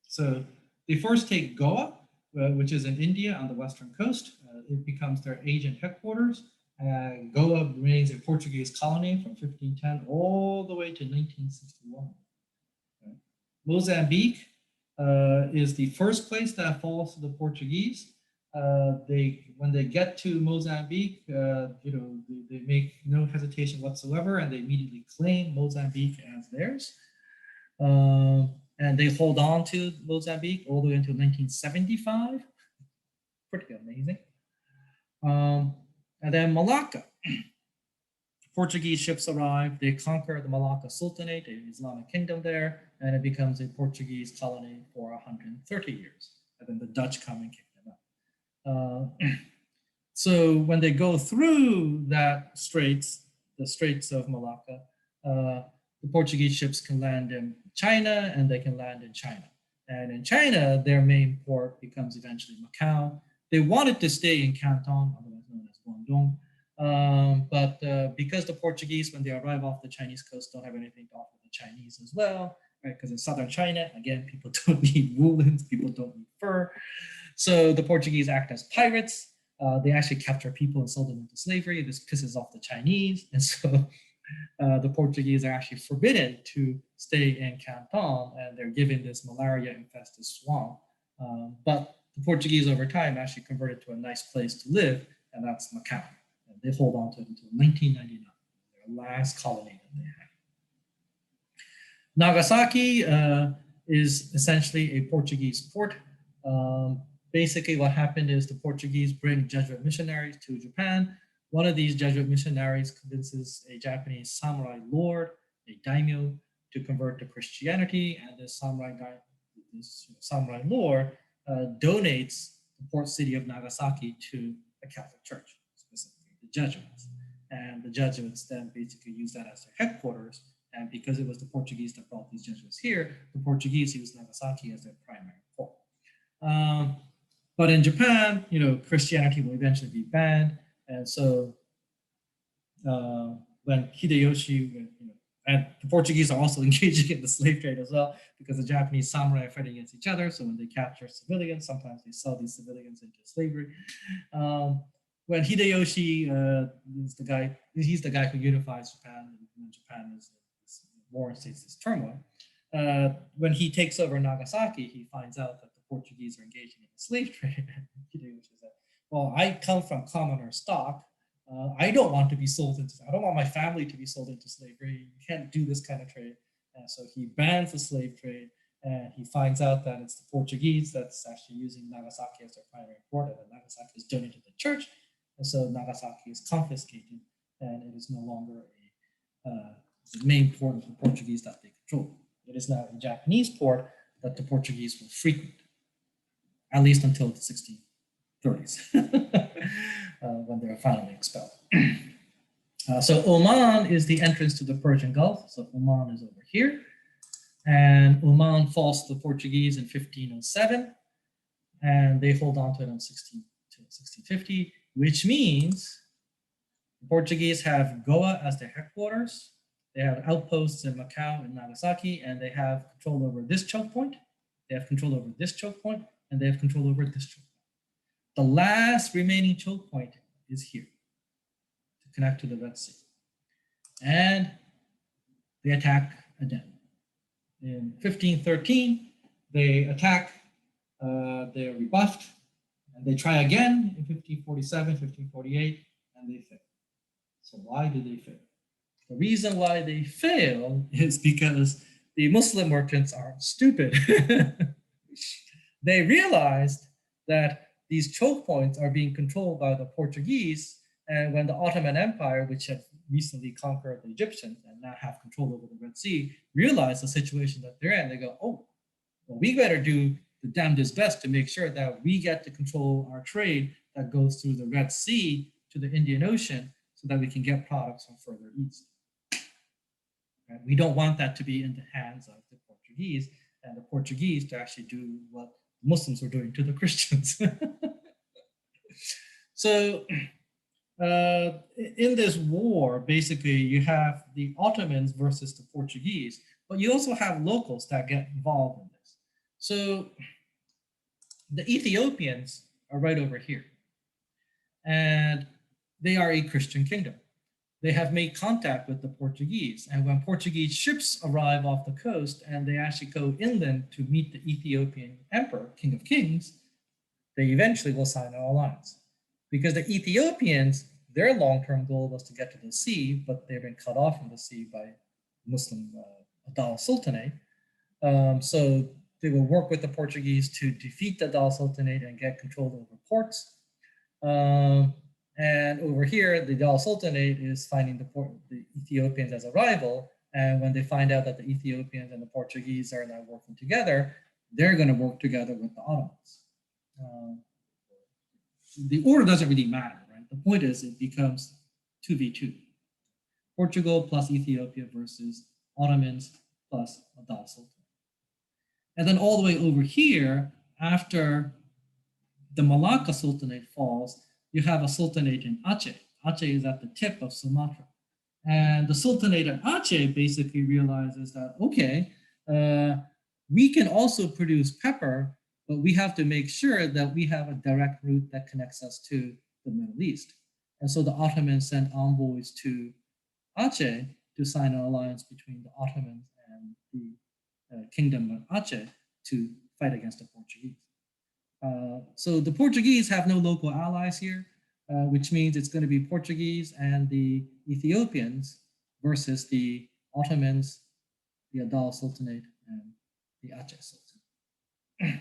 So they first take Goa, which is in India on the western coast. It becomes their agent headquarters. Goa remains a Portuguese colony from 1510 all the way to 1961. Okay. Mozambique is the first place that falls to the Portuguese. When they get to Mozambique, they make no hesitation whatsoever, and they immediately claim Mozambique as theirs. And they hold on to Mozambique all the way until 1975. Pretty amazing. And then Malacca. Portuguese ships arrive, they conquer the Malacca Sultanate, an Islamic kingdom there, and it becomes a Portuguese colony for 130 years. And then the Dutch come and kick them out. So when they go through that straits, the Straits of Malacca, the Portuguese ships can land in China and they can land in China. And in China, their main port becomes eventually Macau. They wanted to stay in Canton, otherwise known as Guangdong. But because the Portuguese, when they arrive off the Chinese coast, don't have anything to offer the Chinese as well, right? Because in southern China, again, people don't need woolens, people don't need fur. So the Portuguese act as pirates. They actually capture people and sell them into slavery. This pisses off the Chinese. And so the Portuguese are actually forbidden to stay in Canton, and they're given this malaria-infested swamp. But the Portuguese over time actually converted to a nice place to live, and that's Macau. And they hold on to it until 1999, their last colony that they had. Nagasaki is essentially a Portuguese port. Basically, what happened is the Portuguese bring Jesuit missionaries to Japan. One of these Jesuit missionaries convinces a Japanese samurai lord, a daimyo, to convert to Christianity, and this samurai lord donates the port city of Nagasaki to the Catholic Church, specifically the Jesuits. And the Jesuits then basically use that as their headquarters. And because it was the Portuguese that brought these Jesuits here, the Portuguese used Nagasaki as their primary port. But in Japan, Christianity will eventually be banned. And so when Hideyoshi, and the Portuguese are also engaging in the slave trade as well, because the Japanese samurai are fighting against each other. So when they capture civilians, sometimes they sell these civilians into slavery. When Hideyoshi is the guy, he's the guy who unifies Japan when Japan is war and states this turmoil. When he takes over Nagasaki, he finds out that the Portuguese are engaging in the slave trade. Hideyoshi said, well, I come from commoner stock. I don't want to be sold into, I don't want my family to be sold into slavery. You can't do this kind of trade. And so he bans the slave trade, and he finds out that it's the Portuguese that's actually using Nagasaki as their primary port, and Nagasaki is donated to the church. And so Nagasaki is confiscated, and it is no longer the main port of the Portuguese that they control. It is now a Japanese port that the Portuguese will frequent, at least until the 1630s, when they're finally expelled. So Oman is the entrance to the Persian Gulf. So Oman is over here. And Oman falls to the Portuguese in 1507. And they hold on to it until 1650, which means the Portuguese have Goa as their headquarters. They have outposts in Macau and Nagasaki, and they have control over this choke point. They have control over this choke point, and they have control over this choke point. The last remaining choke point is here to connect to the Red Sea. And they attack Aden. In 1513, they attack, they are rebuffed, and they try again in 1547, 1548, and they fail. So why do they fail? The reason why they fail is because the Muslim merchants aren't stupid. They realized that these choke points are being controlled by the Portuguese, and when the Ottoman Empire, which had recently conquered the Egyptians and now have control over the Red Sea, realized the situation that they're in, they go, oh, well, we better do the damnedest best to make sure that we get to control our trade that goes through the Red Sea to the Indian Ocean so that we can get products from further east. Right? We don't want that to be in the hands of the Portuguese and the Portuguese to actually do what Muslims were doing to the Christians. So in this war, basically you have the Ottomans versus the Portuguese, but you also have locals that get involved in this. So the Ethiopians are right over here, and they are a Christian kingdom. They have made contact with the Portuguese, and when Portuguese ships arrive off the coast and they actually go inland to meet the Ethiopian emperor, King of Kings, they eventually will sign an alliance. Because the Ethiopians, their long-term goal was to get to the sea, but they've been cut off from the sea by Muslim Adal Sultanate. So they will work with the Portuguese to defeat the Adal Sultanate and get control over ports. And over here, the Adal Sultanate is finding the Ethiopians as a rival. And when they find out that the Ethiopians and the Portuguese are now working together, they're going to work together with the Ottomans. The order doesn't really matter, right? The point is it becomes 2v2. Portugal plus Ethiopia versus Ottomans plus Adal Sultanate. And then all the way over here, after the Malacca Sultanate falls, you have a sultanate in Aceh. Aceh is at the tip of Sumatra. And the sultanate in Aceh basically realizes that, okay, we can also produce pepper, but we have to make sure that we have a direct route that connects us to the Middle East. And so the Ottomans sent envoys to Aceh to sign an alliance between the Ottomans and the kingdom of Aceh to fight against the Portuguese. So the Portuguese have no local allies here, which means it's going to be Portuguese and the Ethiopians versus the Ottomans, the Adal Sultanate, and the Aceh Sultanate.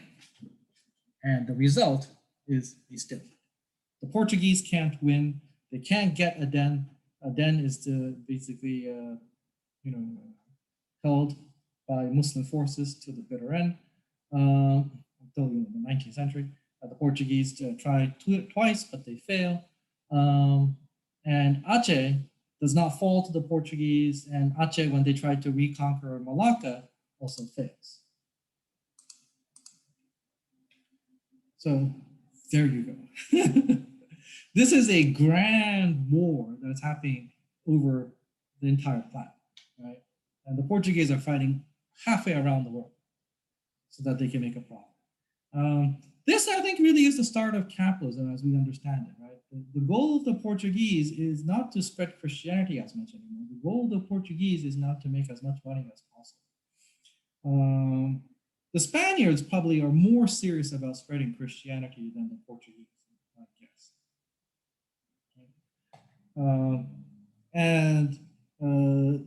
And the result is a stalemate. The Portuguese can't win. They can't get Aden. Aden is basically, held by Muslim forces to the bitter end. Until the 19th century. The Portuguese tried twice, but they fail. And Aceh does not fall to the Portuguese, and Aceh, when they tried to reconquer Malacca, also fails. So there you go. This is a grand war that's happening over the entire planet, right? And the Portuguese are fighting halfway around the world so that they can make a profit. This, I think, really is the start of capitalism as we understand it, right? The goal of the Portuguese is not to spread Christianity as much anymore. The goal of the Portuguese is not to make as much money as possible. The Spaniards probably are more serious about spreading Christianity than the Portuguese, I guess.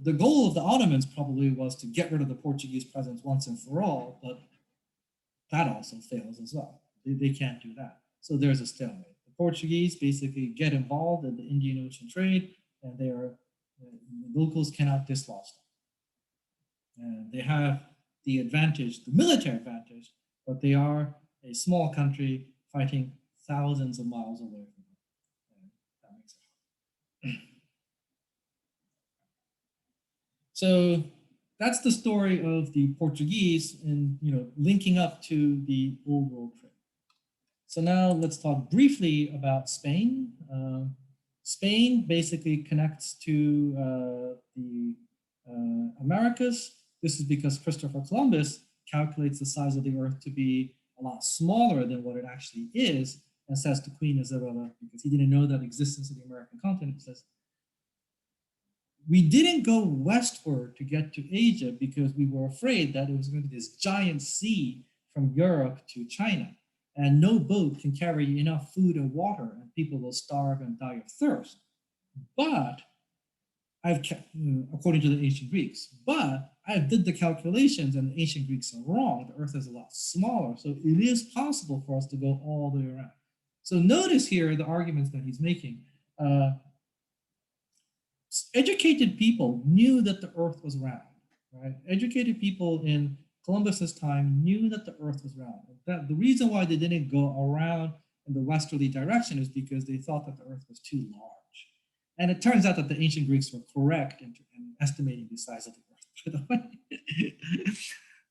The goal of the Ottomans probably was to get rid of the Portuguese presence once and for all, but that also fails as well. They can't do that. So there's a stalemate. The Portuguese basically get involved in the Indian Ocean trade, and the locals cannot dislodge them. And they have the advantage, the military advantage, but they are a small country fighting thousands of miles away from them. And that makes it hard. So that's the story of the Portuguese and linking up to the Old World trade. So now let's talk briefly about Spain. Spain basically connects to the Americas. This is because Christopher Columbus calculates the size of the Earth to be a lot smaller than what it actually is, and says to Queen Isabella, because he didn't know that existence of the American continent, he says, we didn't go westward to get to Asia because we were afraid that it was going to be this giant sea from Europe to China. and no boat can carry enough food and water, and people will starve and die of thirst. But according to the ancient Greeks, but I did the calculations, and the ancient Greeks are wrong. The Earth is a lot smaller, so it is possible for us to go all the way around. So notice here the arguments that he's making. Educated people knew that the Earth was round, right? Educated people in Columbus's time knew that the Earth was round. That the reason why they didn't go around in the westerly direction is because they thought that the Earth was too large. And it turns out that the ancient Greeks were correct in estimating the size of the Earth, by the way.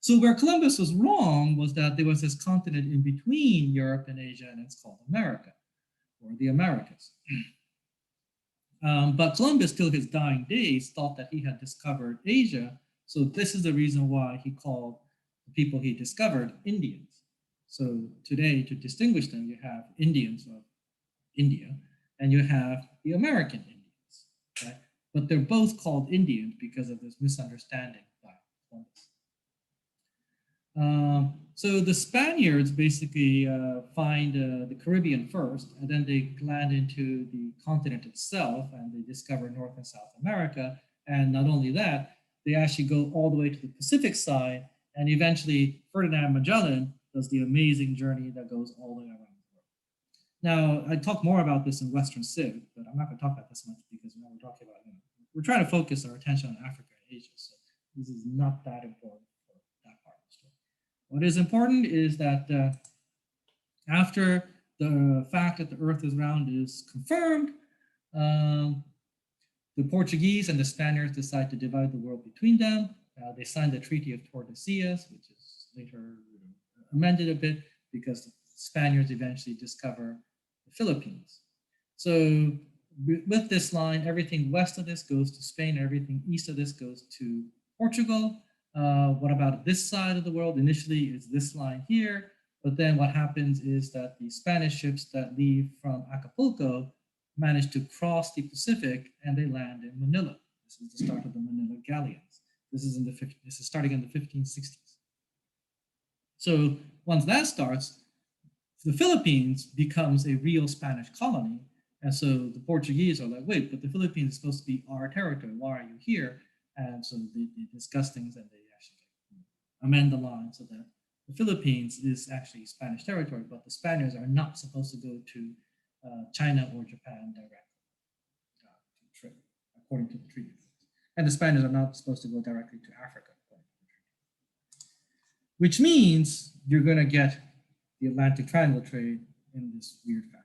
So where Columbus was wrong was that there was this continent in between Europe and Asia, and it's called America, or the Americas. But Columbus, till his dying days, thought that he had discovered Asia. So this is the reason why he called the people he discovered Indians. So today, to distinguish them, you have Indians of India, and you have the American Indians. Right? But they're both called Indians because of this misunderstanding by Columbus. So the Spaniards basically find the Caribbean first, and then they land into the continent itself, and they discover North and South America. And not only that, they actually go all the way to the Pacific side, and eventually Ferdinand Magellan does the amazing journey that goes all the way around the world. Now, I talk more about this in Western Civ, but I'm not going to talk about this much because we're talking about, we're trying to focus our attention on Africa and Asia, so this is not that important for that part of the story. What is important is that after the fact that the Earth is round is confirmed, the Portuguese and the Spaniards decide to divide the world between them. They signed the Treaty of Tordesillas, which is later amended a bit because the Spaniards eventually discover the Philippines. So with this line, everything west of this goes to Spain, everything east of this goes to Portugal. What about this side of the world? Initially, it's this line here, but then what happens is that the Spanish ships that leave from Acapulco manage to cross the Pacific and they land in Manila. This is the start of the Manila galleons. This is starting in the 1560s. So once that starts, the Philippines becomes a real Spanish colony. And so the Portuguese are like, wait, but the Philippines is supposed to be our territory. Why are you here? And so they discuss things and they actually amend the line so that the Philippines is actually Spanish territory, but the Spaniards are not supposed to go to China or Japan directly to trade, according to the treaty. And the Spaniards are not supposed to go directly to Africa, which means you're going to get the Atlantic Triangle trade in this weird fashion.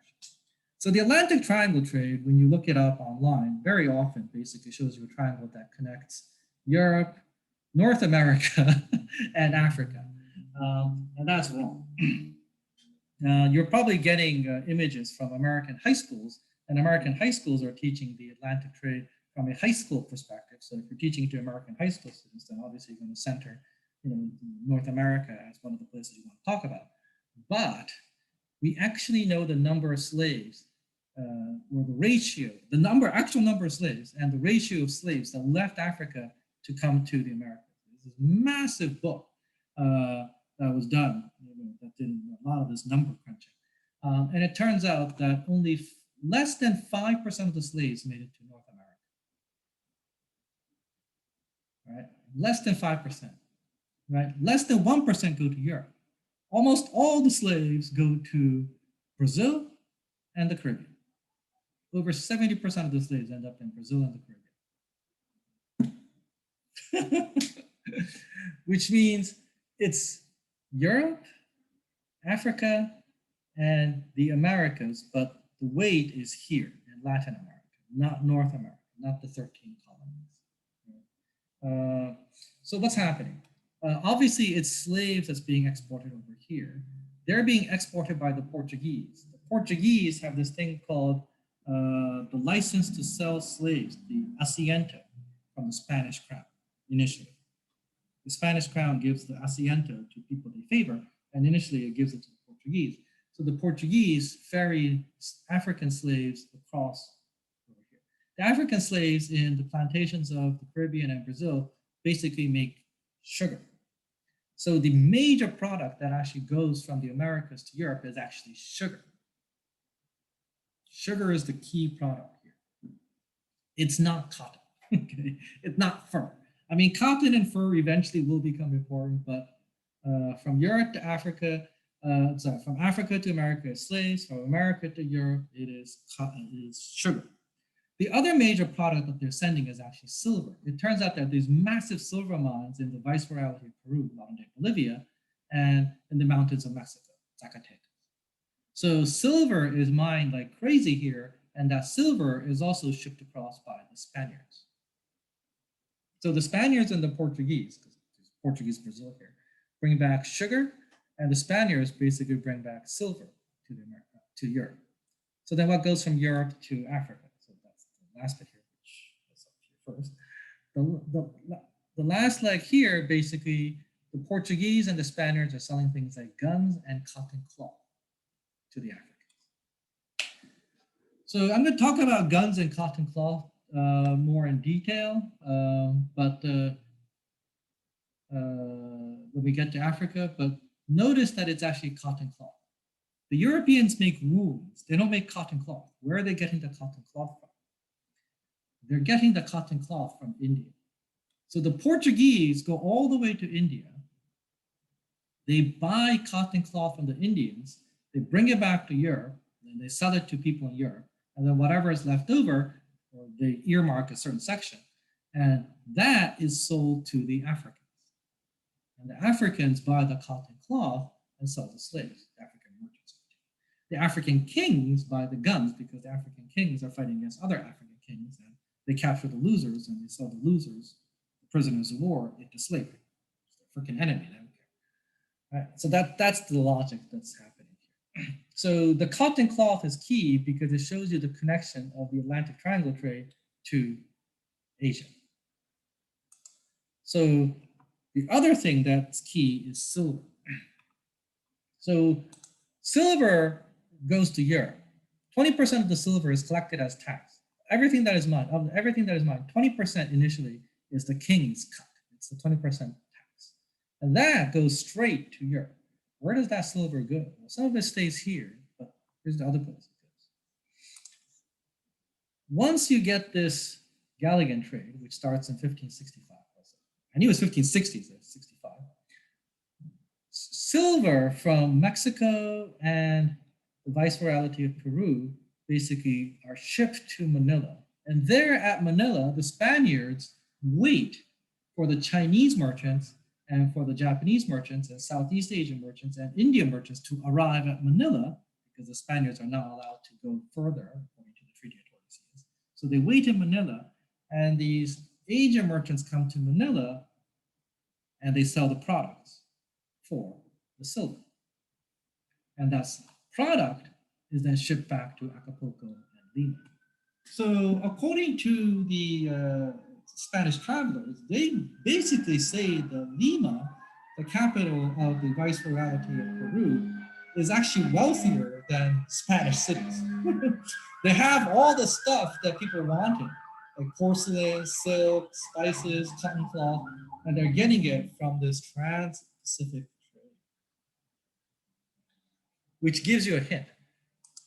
So the Atlantic Triangle trade, when you look it up online, very often basically shows you a triangle that connects Europe, North America, and Africa. And that's wrong. You're probably getting images from American high schools, and American high schools are teaching the Atlantic trade from a high school perspective. So if you're teaching to American high school students, then obviously you're going to center North America as one of the places you want to talk about. But we actually know the number of slaves, or the ratio, actual number of slaves, and the ratio of slaves that left Africa to come to the Americas. This is a massive book that was done, that did a lot of this number crunching. And it turns out that only less than 5% of the slaves made it to North America. Right? Less than 5%. Right? Less than 1% go to Europe. Almost all the slaves go to Brazil and the Caribbean. Over 70% of the slaves end up in Brazil and the Caribbean. Which means it's Europe, Africa, and the Americas, but the weight is here in Latin America, not North America, not the 13 colonies. So what's happening? Obviously, it's slaves that's being exported over here. They're being exported by the Portuguese. The Portuguese have this thing called the license to sell slaves, the asiento, from the Spanish crown initially. The Spanish crown gives the asiento to people they favor, and initially it gives it to the Portuguese. So the Portuguese ferry African slaves across over here. The African slaves in the plantations of the Caribbean and Brazil basically make sugar. So the major product that actually goes from the Americas to Europe is actually sugar. Sugar is the key product here. It's not cotton, okay? It's not fur. I mean, cotton and fur eventually will become important, but from Europe to Africa, from Africa to America is slaves, from America to Europe, it is cotton, it is sugar. The other major product that they're sending is actually silver. It turns out that there's massive silver mines in the Viceroyalty of Peru, modern day Bolivia, and in the mountains of Mexico, Zacatecas. So silver is mined like crazy here, and that silver is also shipped across by the Spaniards. So the Spaniards and the Portuguese, because there's Portuguese Brazil here, bring back sugar, and the Spaniards basically bring back silver to Europe. So then what goes from Europe to Africa? So that's the last bit here, which is up here first. The last leg here, basically, the Portuguese and the Spaniards are selling things like guns and cotton cloth to the Africans. So I'm going to talk about guns and cotton cloth more in detail, but when we get to Africa, but notice that it's actually cotton cloth. The Europeans make wools. They don't make cotton cloth. Where are they getting the cotton cloth from? They're getting the cotton cloth from India. So the Portuguese go all the way to India. They buy cotton cloth from the Indians. They bring it back to Europe, and they sell it to people in Europe. And then whatever is left over, or they earmark a certain section, and that is sold to the Africans. And the Africans buy the cotton cloth and sell the slaves, the African merchants. The African kings buy the guns because the African kings are fighting against other African kings, and they capture the losers and they sell the losers, the prisoners of war, into slavery. It's their freaking enemy. They don't care. Right? So that's the logic that's happening here. So the cotton cloth is key because it shows you the connection of the Atlantic Triangle trade to Asia. So the other thing that's key is silver. So silver goes to Europe. 20% of the silver is collected as tax. Everything that is mined, 20% initially is the king's cut. It's the 20% tax. And that goes straight to Europe. Where does that silver go? Well, some of it stays here, but here's the other place it goes. Once you get this galleon trade, which starts in 1565, I knew it was 1560s, 65. Silver from Mexico and the Viceroyalty of Peru basically are shipped to Manila. And there at Manila, the Spaniards wait for the Chinese merchants and for the Japanese merchants and Southeast Asian merchants and Indian merchants to arrive at Manila, because the Spaniards are not allowed to go further according to the Treaty of Tordesillas. So they wait in Manila, and these Asian merchants come to Manila and they sell the products for the silver. And that product is then shipped back to Acapulco and Lima. So according to the Spanish travelers, they basically say that Lima, the capital of the Viceroyalty of Peru, is actually wealthier than Spanish cities. They have all the stuff that people wanted, like porcelain, silk, spices, cotton cloth, and they're getting it from this trans-Pacific trade. Which gives you a hint.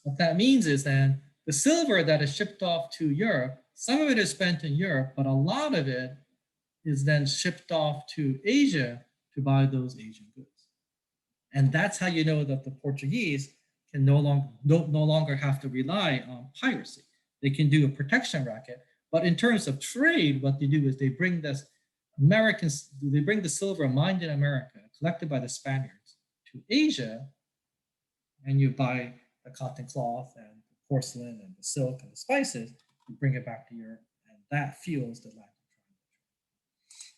What that means is then the silver that is shipped off to Europe, some of it is spent in Europe, but a lot of it is then shipped off to Asia to buy those Asian goods. And that's how you know that the Portuguese can no longer have to rely on piracy. They can do a protection racket. But in terms of trade, what they do is they bring the silver mined in America, collected by the Spaniards, to Asia, and you buy the cotton cloth and the porcelain and the silk and the spices, you bring it back to Europe, and that fuels the Atlantic Triangle trade.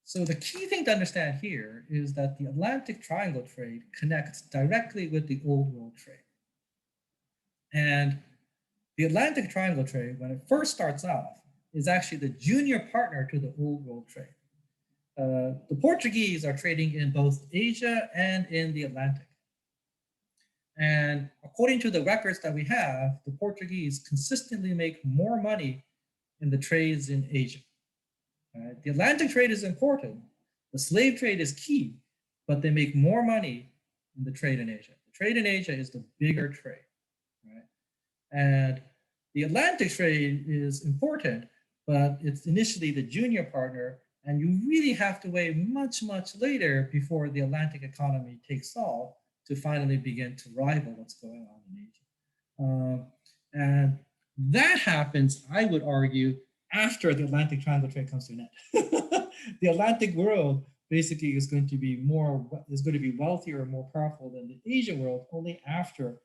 So the key thing to understand here is that the Atlantic Triangle trade connects directly with the Old World trade. And the Atlantic Triangle trade, when it first starts off, is actually the junior partner to the Old World trade. The Portuguese are trading in both Asia and in the Atlantic. And according to the records that we have, the Portuguese consistently make more money in the trades in Asia. The Atlantic trade is important. The slave trade is key, but they make more money in the trade in Asia. The trade in Asia is the bigger trade, right? And the Atlantic trade is important, but it's initially the junior partner, and you really have to wait much, much later before the Atlantic economy takes off to finally begin to rival what's going on in Asia. And that happens, I would argue, after the Atlantic Triangle trade comes to an end. The Atlantic world basically is going to be wealthier and more powerful than the Asian world only after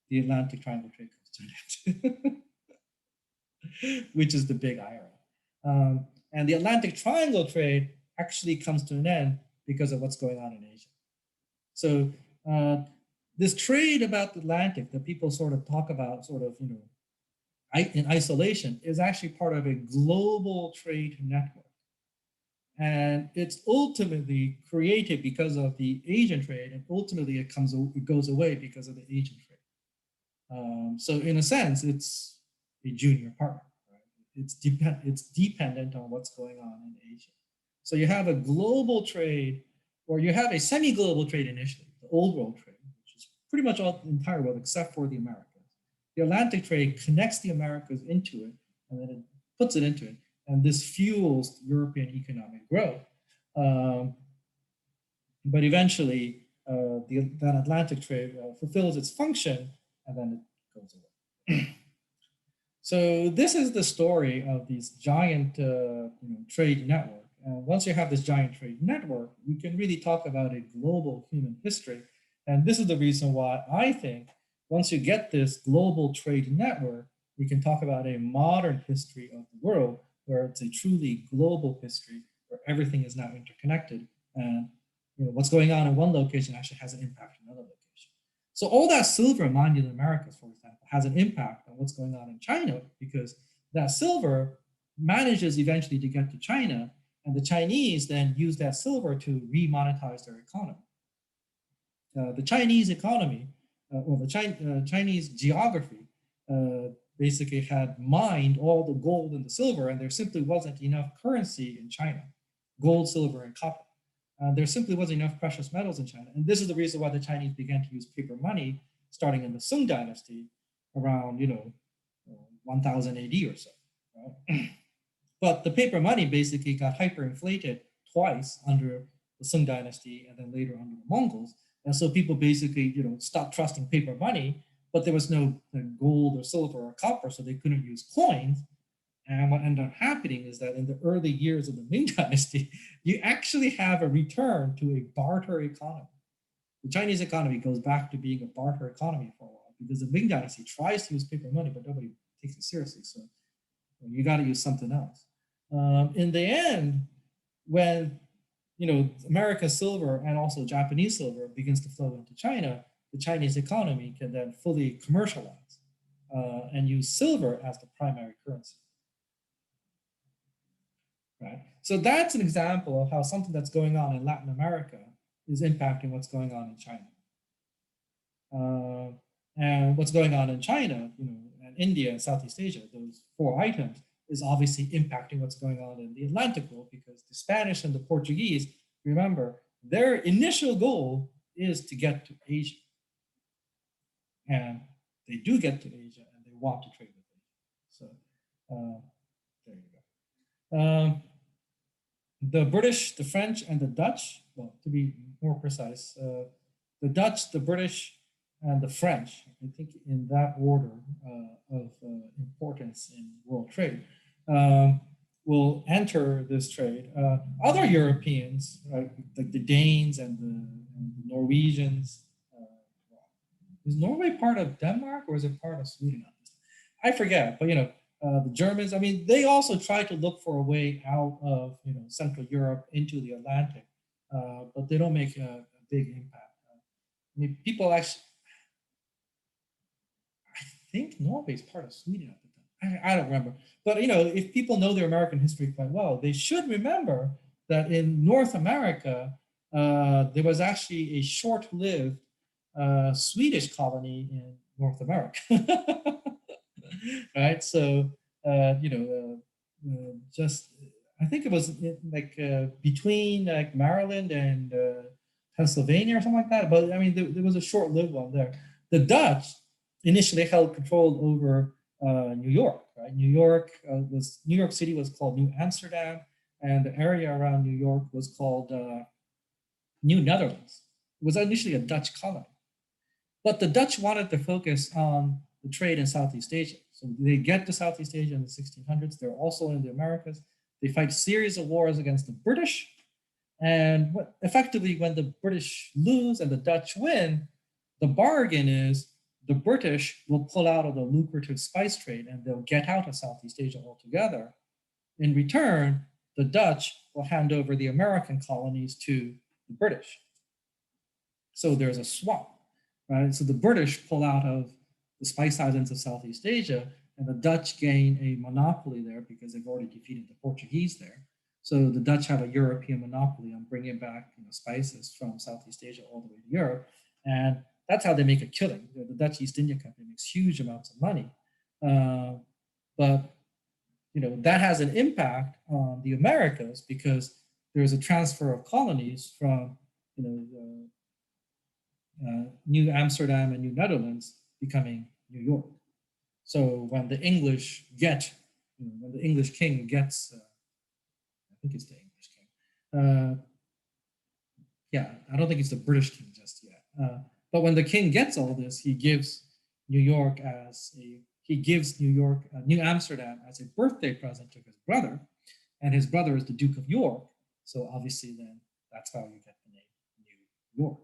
the Atlantic Triangle trade comes to an end, which is the big irony. And the Atlantic Triangle trade actually comes to an end because of what's going on in Asia. So this trade about the Atlantic that people sort of talk about, in isolation, is actually part of a global trade network. And it's ultimately created because of the Asian trade, and ultimately it goes away because of the Asian trade. So in a sense, it's a junior partner. Right? It's dependent on what's going on in Asia. So you have a global trade, or you have a semi-global trade initially, the old world trade, which is pretty much all the entire world except for the Americas. The Atlantic trade connects the Americas into it, and then it puts it into it, and this fuels European economic growth. But eventually, that Atlantic trade fulfills its function, and then it goes away. So this is the story of these giant trade network. And once you have this giant trade network, we can really talk about a global human history. And this is the reason why I think once you get this global trade network, we can talk about a modern history of the world, where it's a truly global history, where everything is now interconnected, and what's going on in one location actually has an impact on another location. So all that silver mined in the Americas, for example, has an impact on what's going on in China, because that silver manages eventually to get to China, and the Chinese then use that silver to remonetize their economy. The Chinese economy, the Chinese geography, basically had mined all the gold and the silver, and there simply wasn't enough currency in China, gold, silver, and copper. There simply wasn't enough precious metals in China. And this is the reason why the Chinese began to use paper money starting in the Sung dynasty around, 1000 AD or so. Right? But the paper money basically got hyperinflated twice under the Sung dynasty and then later under the Mongols. And so people basically, stopped trusting paper money, but there was no gold or silver or copper, so they couldn't use coins. And what ended up happening is that in the early years of the Ming Dynasty, you actually have a return to a barter economy. The Chinese economy goes back to being a barter economy for a while, because the Ming Dynasty tries to use paper money, but nobody takes it seriously. So you got to use something else. In the end, when American silver and also Japanese silver begins to flow into China, the Chinese economy can then fully commercialize and use silver as the primary currency. Right? So that's an example of how something that's going on in Latin America is impacting what's going on in China. And what's going on in China, and India and Southeast Asia, those four items, is obviously impacting what's going on in the Atlantic world, because the Spanish and the Portuguese, remember, their initial goal is to get to Asia. And they do get to Asia, and they want to trade with Asia. So there you go. The British, the French, and the Dutch, well, to be more precise, the Dutch, the British, and the French, I think in that order of importance in world trade, will enter this trade. Other Europeans, like the Danes and the Norwegians, is Norway part of Denmark, or is it part of Sweden? I forget, but the Germans, I mean, they also try to look for a way out of Central Europe into the Atlantic, but they don't make a big impact. I mean, people actually, I think Norway is part of Sweden at the time. I don't remember, but if people know their American history quite well, they should remember that in North America, there was actually a short-lived Swedish colony in North America. Right? So, just I think it was like between like Maryland and Pennsylvania or something like that. But I mean, there was a short-lived one there. The Dutch initially held control over New York. Right? New York City was called New Amsterdam, and the area around New York was called New Netherlands. It was initially a Dutch colony, but the Dutch wanted to focus on the trade in Southeast Asia. So they get to Southeast Asia in the 1600s. They're also in the Americas. They fight a series of wars against the British. And effectively, when the British lose and the Dutch win, the bargain is the British will pull out of the lucrative spice trade and they'll get out of Southeast Asia altogether. In return, the Dutch will hand over the American colonies to the British. So there's a swap, right? So the British pull out of the spice islands of Southeast Asia, and the Dutch gain a monopoly there because they've already defeated the Portuguese there. So the Dutch have a European monopoly on bringing back spices from Southeast Asia all the way to Europe, and that's how they make a killing. The Dutch East India Company makes huge amounts of money, but that has an impact on the Americas because there's a transfer of colonies from New Amsterdam and New Netherlands becoming New York. So when the English when the English king gets, I think it's the English king. Yeah, I don't think it's the British king just yet. But when the king gets all this, he gives New Amsterdam as a birthday present to his brother, and his brother is the Duke of York. So obviously, then that's how you get the name New York,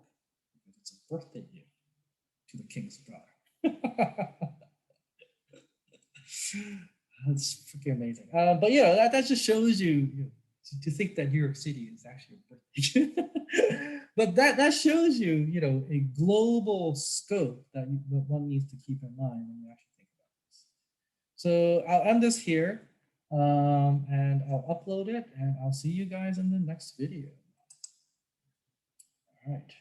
because it's a birthday gift to the king's brother. That's freaking amazing. But that just shows you, to think that New York City is actually a birthday. But that shows you, a global scope that one needs to keep in mind when you actually think about this. So I'll end this here, and I'll upload it, and I'll see you guys in the next video. All right.